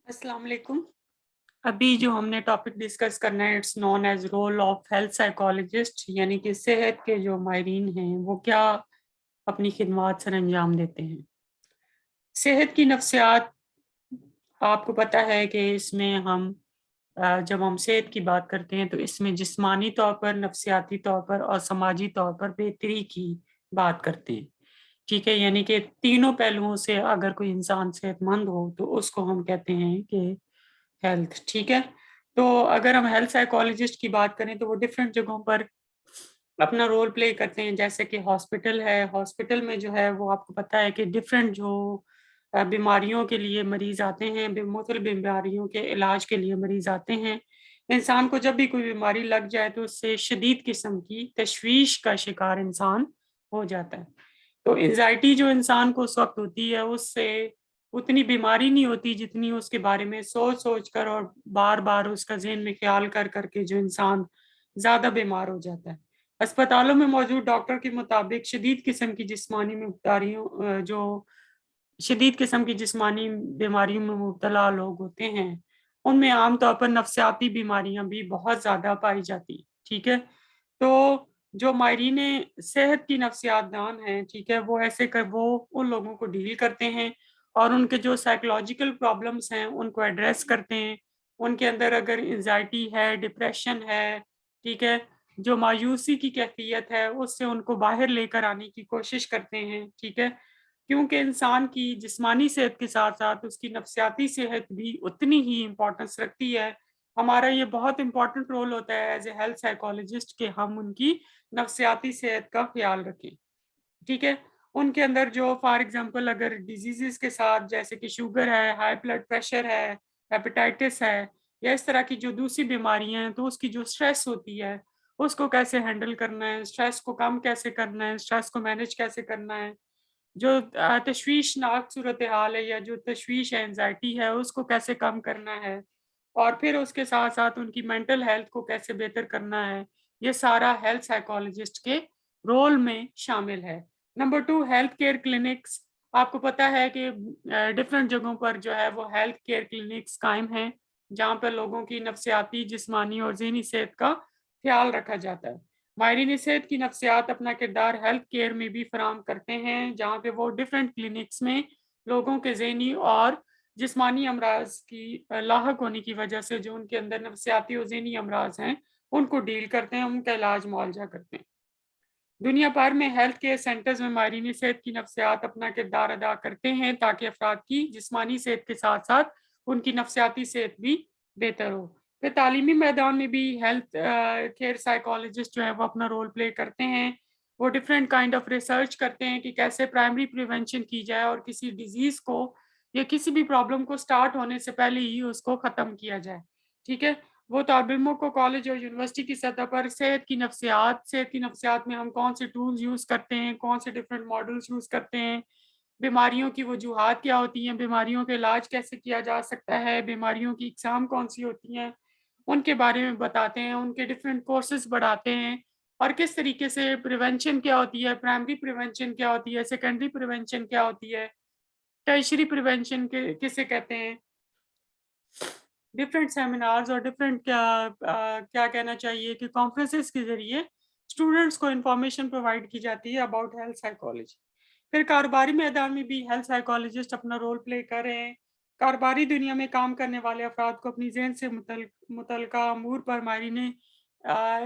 अस्सलाम वालेकुम। अभी जो हमने टॉपिक डिस्कस करना है it's known as role of health psychologist, यानी कि सेहत के जो माहिरीन हैं वो क्या अपनी खिदमत सर अंजाम देते हैं। सेहत की नफ्सियात, आपको पता है कि इसमें हम जब हम सेहत की बात करते हैं तो इसमें जिस्मानी तौर पर, नफ्सियाती तौर पर और समाजी तौर पर बेहतरी की बात करते हैं। ठीक है, यानी कि तीनों पहलुओं से अगर कोई इंसान सेहतमंद हो तो उसको हम कहते हैं कि हेल्थ। ठीक है, तो अगर हम हेल्थ साइकोलॉजिस्ट की बात करें तो वो डिफरेंट जगहों पर अपना रोल प्ले करते हैं। जैसे कि हॉस्पिटल है, हॉस्पिटल में जो है वो आपको पता है कि डिफरेंट जो बीमारियों के लिए मरीज आते हैं, मुख्तलिफ बीमारियों के इलाज के लिए मरीज आते हैं। इंसान को जब भी कोई बीमारी लग जाए तो उससे शदीद किस्म की तशवीश का शिकार इंसान हो जाता है। तो एंजाइटी जो इंसान को उस वक्त होती है उससे उतनी बीमारी नहीं होती जितनी उसके बारे में सोच सोच कर और बार बार उसका ज़हन में ख्याल कर करके जो इंसान ज़्यादा बीमार हो जाता है। अस्पतालों में मौजूद डॉक्टर के मुताबिक शदीद किस्म की जिस्मानी बीमारियों जो शदीद किस्म की जिस्मानी बीमारियों में मुब्तला लोग होते हैं उनमें आमतौर पर नफ्सियाती बीमारियां भी बहुत ज़्यादा पाई जाती हैं। ठीक है, तो जो मायरीन सेहत की नफ्सियात दान हैं, ठीक है, वो ऐसे कर वो उन लोगों को डील करते हैं और उनके जो साइकोलॉजिकल प्रॉब्लम्स हैं उनको एड्रेस करते हैं। उनके अंदर अगर एंजाइटी है, डिप्रेशन है, ठीक है, जो मायूसी की कैफियत है उससे उनको बाहर लेकर आने की कोशिश करते हैं। ठीक है, क्योंकि इंसान की जिस्मानी सेहत के साथ साथ उसकी नफ्सियाती सेहत भी उतनी ही इम्पोर्टेंस रखती है। हमारा ये बहुत इंपॉर्टेंट रोल होता है एज ए हेल्थ साइकोलॉजिस्ट कि हम उनकी नफ्सियाती सेहत का ख्याल रखें। ठीक है, उनके अंदर जो फॉर एग्जांपल अगर डिजीजेस के साथ जैसे कि शुगर है, हाई ब्लड प्रेशर है, हेपेटाइटिस है या इस तरह की जो दूसरी बीमारियां हैं, तो उसकी जो स्ट्रेस होती है उसको कैसे हैंडल करना है, स्ट्रेस को कम कैसे करना है, स्ट्रेस को मैनेज कैसे करना है, जो तशवीशनाक सूरत हाल है या जो तशवीश है, एंजाइटी है, उसको कैसे कम करना है और फिर उसके साथ साथ उनकी मेंटल हेल्थ को कैसे बेहतर करना है, ये सारा हेल्थ साइकोलॉजिस्ट के रोल में शामिल है। Number two, health care clinics. आपको पता है कि डिफरेंट जगहों पर जो है वो हेल्थ केयर क्लिनिक्स कायम हैं जहाँ पर लोगों की नफ्सियाती, जिस्मानी और ज़हनी सेहत का ख्याल रखा जाता है। माहिरीन सेहत की नफ्सियात अपना किरदार हेल्थ केयर में भी फराम करते हैं, जहाँ पे वो डिफरेंट क्लिनिक्स में लोगों के ज़हनी और जिस्मानी अमराज की लाहक होने की वजह से जो उनके अंदर नफ्सियाती और ज़हनी अमराज हैं उनको डील करते हैं, उनका इलाज मुआवजा करते हैं। दुनिया भर में हेल्थ केयर सेंटर्स में माहिरीन सेहत की नफ्सियात अपना किरदार अदा करते हैं ताकि अफराद की जिस्मानी सेहत के साथ साथ उनकी नफ्सियाती सेहत भी बेहतर हो। फिर तालीमी मैदान में भी हेल्थ केयर साइकोलॉजिस्ट जो है वो अपना रोल प्ले करते हैं। वो डिफरेंट काइंड ऑफ रिसर्च करते हैं कि कैसे प्राइमरी प्रिवेंशन की जाए और किसी डिजीज को या किसी भी प्रॉब्लम को स्टार्ट होने से पहले ही उसको ख़त्म किया जाए। ठीक है, वो तालिबों को कॉलेज और यूनिवर्सिटी की सतह पर सेहत की नफ्सियात में हम कौन से टूल्स यूज़ करते हैं, कौन से डिफरेंट मॉडल्स यूज़ करते हैं, बीमारियों की वजूहात क्या होती हैं, बीमारियों का इलाज कैसे किया जा सकता है, बीमारियों की इकसाम कौन सी होती हैं, उनके बारे में बताते हैं, उनके डिफरेंट कोर्सेज बढ़ाते हैं और किस तरीके से प्रिवेंशन क्या होती है, प्राइमरी प्रिवेंशन क्या होती है, सेकेंडरी प्रिवेंशन क्या होती है, टर्शरी प्रिवेंशन किसे कहते हैं। डिफरेंट सेमिनार्स और डिफरेंट क्या कहना चाहिए कि कॉन्फ्रेंसेस के जरिए स्टूडेंट्स को इंफॉर्मेशन प्रोवाइड की जाती है अबाउट हेल्थ साइकोलॉजी। फिर कारोबारी मैदान में भी हेल्थ साइकोलॉजिस्ट अपना रोल प्ले कर रहे हैं। कारोबारी दुनिया में काम करने वाले अफराद को अपनी जहन से मुतलका अमूर पर मायने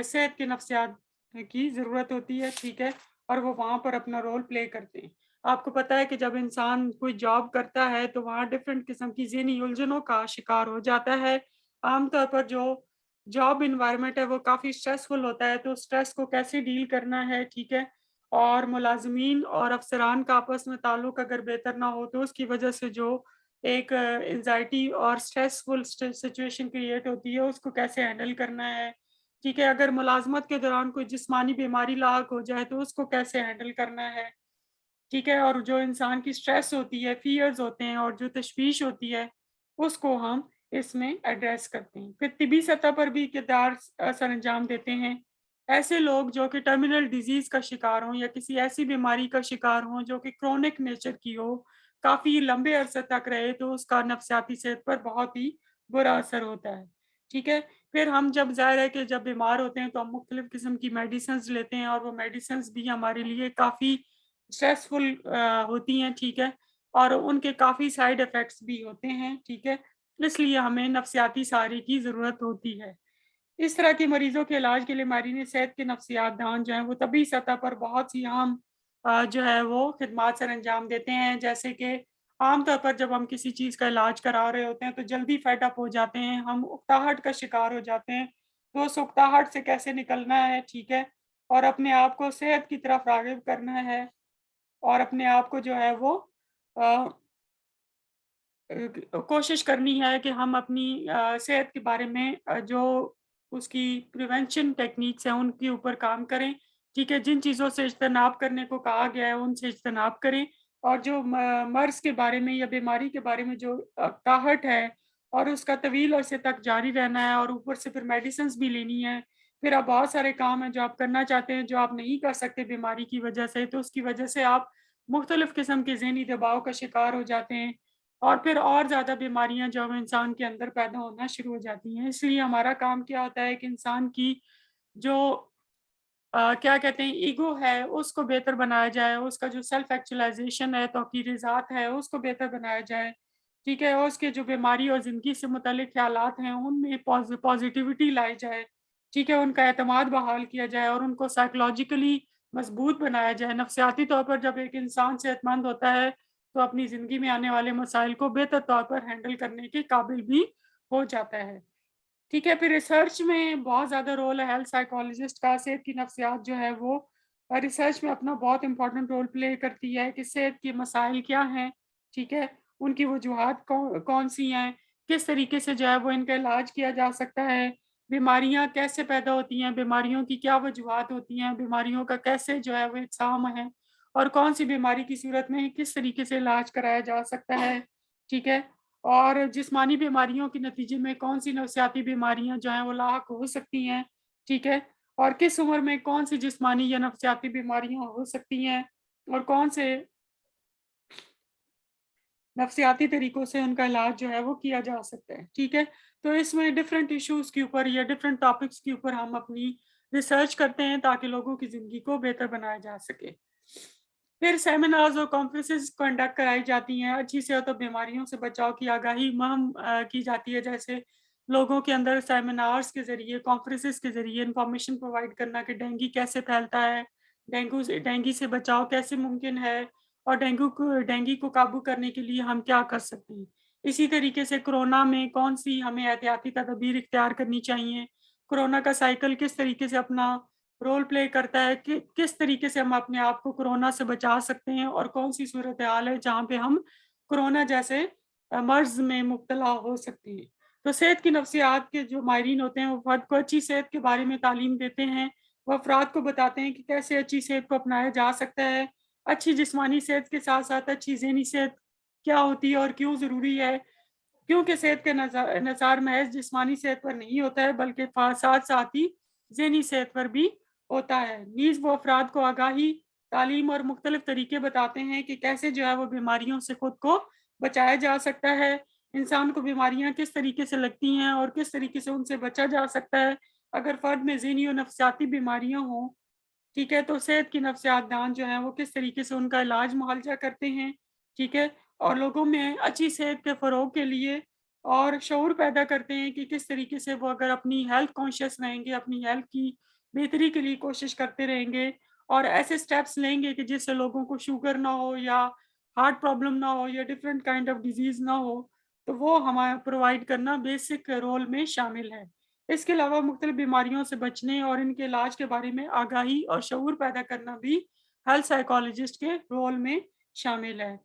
सेहत के नफ्सियात की ज़रूरत होती है। ठीक है, और वो वहाँ पर अपना रोल प्ले करते हैं। आपको पता है कि जब इंसान कोई जॉब करता है तो वहाँ डिफरेंट किस्म की ज़हनी उलझनों का शिकार हो जाता है। आमतौर पर जो जॉब इन्वायरमेंट है वो काफ़ी स्ट्रेसफुल होता है, तो स्ट्रेस को कैसे डील करना है, ठीक है? और मुलाज़मीन और अफ़सरान का आपस में ताल्लुक अगर बेहतर ना हो तो उसकी वजह से जो एक एंग्ज़ायटी और स्ट्रेसफुल सिचुएशन क्रिएट होती है उसको कैसे हैंडल करना है, ठीक है? अगर मुलाज़मत के दौरान कोई जिस्मानी बीमारी लाक हो जाए तो उसको कैसे हैंडल करना है, ठीक है? और जो इंसान की स्ट्रेस होती है, फ़ियर्स होते हैं और जो तशवीश होती है, उसको हम इसमें एड्रेस करते हैं। फिर तिबी सतह पर भी किरदार सरअंजाम देते हैं। ऐसे लोग जो कि टर्मिनल डिज़ीज़ का शिकार हों या किसी ऐसी बीमारी का शिकार हों जो कि क्रोनिक नेचर की हो, काफ़ी लंबे अरसे तक रहे तो उसका नफ्सियाती सेहत पर बहुत ही बुरा असर होता है, ठीक है? फिर हम जब ज़ाहिर है कि जब बीमार होते हैं तो हम मुख्तलिफ़ किस्म की मेडिसिन्स लेते हैं और वो मेडिसिन्स भी हमारे लिए काफ़ी स्ट्रेसफुल होती हैं, ठीक है? और उनके काफ़ी साइड इफ़ेक्ट्स भी होते हैं, ठीक है? इसलिए हमें नफ्सियाती सहारे की ज़रूरत होती है। इस तरह के मरीज़ों के इलाज के लिए माहिरीन सेहत के नफ्सियात दान जो हैं वो तभी सतह पर बहुत सी आम जो है वो खिदमात सर अंजाम देते हैं, जैसे कि आम तौर पर जब हम किसी चीज़ का इलाज करा रहे होते हैं तो जल्दी फेड अप हो जाते हैं, हम उकताहट का शिकार हो जाते हैं। तो उस उकताहट से कैसे निकलना है, ठीक है? और अपने आप को सेहत की तरफ राग़िब करना है और अपने आप को जो है वो अ कोशिश करनी है कि हम अपनी सेहत के बारे में जो उसकी प्रिवेंशन टेक्निक्स हैं उनके ऊपर काम करें, ठीक है? जिन चीज़ों से इज्तनाब करने को कहा गया है उनसे इज्तनाब करें और जो मर्ज़ के बारे में या बीमारी के बारे में जो कहट है और उसका तवील अरसे तक जारी रहना है और ऊपर से फिर मेडिसिन्स भी लेनी है। फिर आप बहुत सारे काम हैं जो आप करना चाहते हैं, जो आप नहीं कर सकते बीमारी की वजह से, तो उसकी वजह से आप मुख्तलिफ़ किस्म के ज़हनी दबाव का शिकार हो जाते हैं। और फिर और ज़्यादा बीमारियाँ जो है इंसान के अंदर पैदा होना शुरू हो जाती हैं। इसलिए हमारा काम क्या होता है कि इंसान की जो क्या कहते हैं ईगो है उसको बेहतर बनाया जाए, उसका जो सेल्फ एक्चुअलाइज़ेशन है, तौक़ीर ज़ात है उसको बेहतर बनाया जाए, ठीक है? और उसके जो बीमारी और ज़िंदगी से मुतल्लिक़ ख़यालात हैं उनमें पॉज़िटिविटी लाई जाए, ठीक है? उनका एतमाद बहाल किया जाए और उनको साइकोलॉजिकली मज़बूत बनाया जाए। नफ़सियाती तौर पर जब एक इंसान सेहतमंद होता है तो अपनी ज़िंदगी में आने वाले मसाइल को बेहतर तौर पर हैंडल करने के काबिल भी हो जाता है। ठीक है, फिर रिसर्च में बहुत ज़्यादा रोल है हेल्थ साइकोलॉजिस्ट का, सेहत की नफ्सियात जो है वो रिसर्च में अपना बहुत इम्पोर्टेंट रोल प्ले करती है कि सेहत के मसाइल क्या हैं, ठीक है? उनकी वजूहात कौन-सी हैं, किस तरीके से जो है वो इनका इलाज किया जा सकता है, बीमारियाँ कैसे पैदा होती हैं, बीमारियों की क्या वजूहात होती हैं, बीमारियों का कैसे जो है वो इकसाम है और कौन-सी बीमारी की सूरत में किस तरीके से इलाज कराया जा सकता है, ठीक है? और जिस्मानी बीमारियों के नतीजे में कौन-सी नफ़सियाती बीमारियाँ जो हैं वो लाहक हो सकती हैं, ठीक है? और किस उम्र में कौन-सी जिस्मानी या नफ़सियाती बीमारियाँ हो सकती हैं और कौन से नफ़सियाती तरीकों से उनका इलाज जो है वो किया जा सकता है, ठीक है? तो इसमें डिफरेंट इश्यूज़ के ऊपर या डिफरेंट टॉपिक्स के ऊपर हम अपनी रिसर्च करते हैं ताकि लोगों की ज़िंदगी को बेहतर बनाया जा सके। फिर सेमिनार्स और कॉन्फ्रेंसेस कंडक्ट कराई जाती हैं, अच्छी सेहत और बीमारियों से बचाव की आगाही मुहिम की जाती है, जैसे लोगों के अंदर सेमिनार्स के ज़रिए, कॉन्फ्रेंसेस के ज़रिए इन्फॉर्मेशन प्रोवाइड करना कि डेंगू कैसे फैलता है, डेंगू से बचाव कैसे मुमकिन है और डेंगू को काबू करने के लिए हम क्या कर सकते हैं। इसी तरीके से कोरोना में कौन-सी हमें एहतियाती तदबीर इख्तियार करनी चाहिए, कोरोना का साइकिल किस तरीके से अपना रोल प्ले करता है कि किस तरीके से हम अपने आप को कोरोना से बचा सकते हैं और कौन-सी सूरत-ए-हाल है जहाँ पे हम कोरोना जैसे मर्ज़ में मुब्तला हो सकते हैं। तो सेहत की नफ्सियात के जो माहिरीन होते हैं वो फ़र्द को अच्छी सेहत के बारे में तालीम देते हैं। वो अफ़राद को बताते हैं कि कैसे अच्छी सेहत को अपनाया जा सकता है। अच्छी जिस्मानी सेहत के साथ-साथ अच्छी ज़हनी सेहत क्या होती है और क्यों ज़रूरी है? क्योंकि सेहत का निसार महज़ जिस्मानी सेहत पर नहीं होता है बल्कि साथ-साथ ही ज़हनी सेहत पर भी होता है। नीज़ वो अफ़राद को आगाही, तालीम और मुख्तलिफ़ तरीके बताते हैं कि कैसे जो है वो बीमारियों से खुद को बचाया जा सकता है। इंसान को बीमारियाँ किस तरीके से लगती हैं और किस तरीके से उनसे बचा जा सकता है। अगर फ़र्द में ज़हनी और नफ़सियाती बीमारियाँ हों, ठीक है? तो सेहत की नफ्सियात दान जो हैं वो किस तरीके से उनका इलाज मुआलजा करते हैं, ठीक है? और लोगों में अच्छी सेहत के फ़रोग़ के लिए और शऊर पैदा करते हैं कि किस तरीके से वो अगर अपनी हेल्थ कॉन्शियस रहेंगे, अपनी हेल्थ की बेहतरी के लिए कोशिश करते रहेंगे और ऐसे स्टेप्स लेंगे कि जिससे लोगों को शुगर ना हो या हार्ट प्रॉब्लम ना हो या डिफरेंट काइंड ऑफ डिज़ीज़ ना हो, तो वो हमारा प्रोवाइड करना बेसिक रोल में शामिल है। इसके अलावा मुख्तलिफ़ बीमारियों से बचने और इनके इलाज के बारे में आगाही और शऊर पैदा करना भी हेल्थ साइकोलॉजिस्ट के रोल में शामिल है।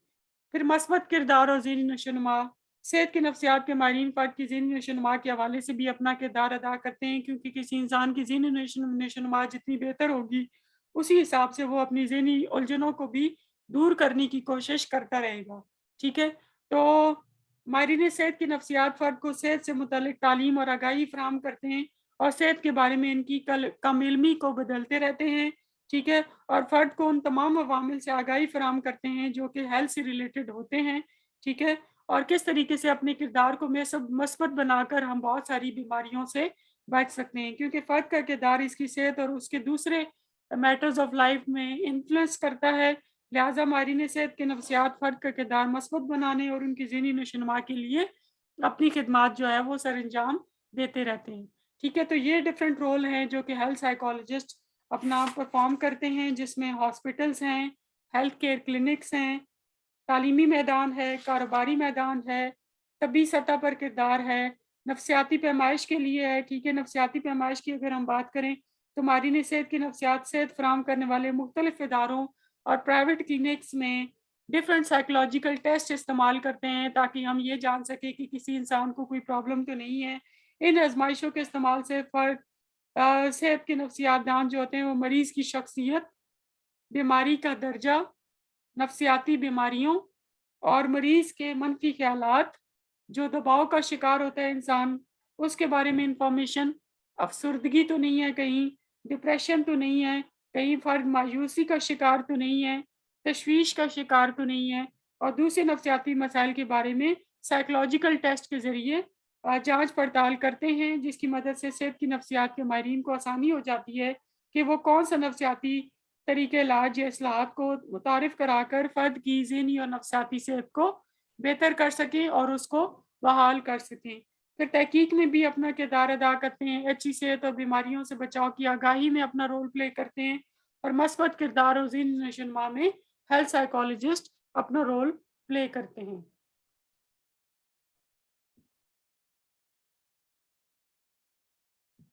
फिर मस्बत किरदार और ज़हनी नशोनुमा, सेहत की नफ्सियात के माहिरीन फ़र्द की ज़हनी नशोनुमा के हवाले से भी अपना किरदार अदा करते हैं क्योंकि किसी इंसान की ज़हनी नशोनुमा जितनी बेहतर होगी, उसी हिसाब से वो अपनी ज़हनी उलझनों को भी दूर करने की कोशिश करता रहेगा, ठीक है? तो माहिरीन सेहत की नफ्सियात फ़र्द को सेहत से मुतल्लिक़ तालीम और आगाही फ़राहम करते हैं और सेहत के बारे में इनकी कम इल्मी को बदलते रहते हैं, ٹھیک ہے، اور فرد کو ان تمام عوامل سے آگاہی فراہم کرتے ہیں جو کہ ہیلتھ سے ریلیٹڈ ہوتے ہیں، ٹھیک ہے، اور کس طریقے سے اپنے کردار کو مثبت بنا کر ہم بہت ساری بیماریوں سے بچ سکتے ہیں، کیونکہ فرد کا کردار اس کی صحت اور اس کے دوسرے میٹرز آف لائف میں انفلوئنس کرتا ہے، لہٰذا ماہرین صحت کے نفسیات فرد کا کردار مثبت بنانے اور ان کی ذہنی نشوونما کے لیے اپنی خدمات جو ہے وہ سر انجام دیتے رہتے ہیں، ٹھیک ہے۔ تو یہ ڈفرینٹ رول ہیں جو کہ ہیلتھ سائیکالوجسٹ اپنا پرفارم کرتے ہیں، جس میں ہاسپٹلس ہیں، ہیلتھ کیئر کلینکس ہیں، تعلیمی میدان ہے، کاروباری میدان ہے، طبی سطح پر کردار ہے، نفسیاتی پیمائش کے لیے ہے، ٹھیک ہے۔ نفسیاتی پیمائش کی اگر ہم بات کریں تو ماہرین صحت کی نفسیات صحت فراہم کرنے والے مختلف اداروں اور پرائیویٹ کلینکس میں ڈفرینٹ سائیکولوجیکل ٹیسٹ استعمال کرتے ہیں تاکہ ہم یہ جان سکیں کہ کسی انسان کو کوئی پرابلم تو نہیں ہے۔ ان آزمائشوں کے استعمال سے فرد صحت کے نفسیات دان جو ہوتے ہیں وہ مریض کی شخصیت، بیماری کا درجہ، نفسیاتی بیماریوں اور مریض کے منفی خیالات، جو دباؤ کا شکار ہوتا ہے انسان اس کے بارے میں انفارمیشن، افسردگی تو نہیں ہے کہیں، ڈپریشن تو نہیں ہے کہیں، فرد مایوسی کا شکار تو نہیں ہے، تشویش کا شکار تو نہیں ہے، اور دوسرے نفسیاتی مسائل کے بارے میں سائیکولوجیکل ٹیسٹ کے ذریعے جانچ پڑتال کرتے ہیں، جس کی مدد سے صحت کی نفسیات کے ماہرین کو آسانی ہو جاتی ہے کہ وہ کون سا نفسیاتی طریقہ علاج یا اصلاحات کو متعارف کرا کر فرد کی ذہنی اور نفسیاتی صحت کو بہتر کر سکیں اور اس کو بحال کر سکیں۔ پھر تحقیق میں بھی اپنا کردار ادا کرتے ہیں، اچھی صحت اور بیماریوں سے بچاؤ کی آگاہی میں اپنا رول پلے کرتے ہیں، اور مثبت کردار اور ذہنی نشوونما میں ہیلتھ سائیکالوجسٹ اپنا رول پلے کرتے ہیں۔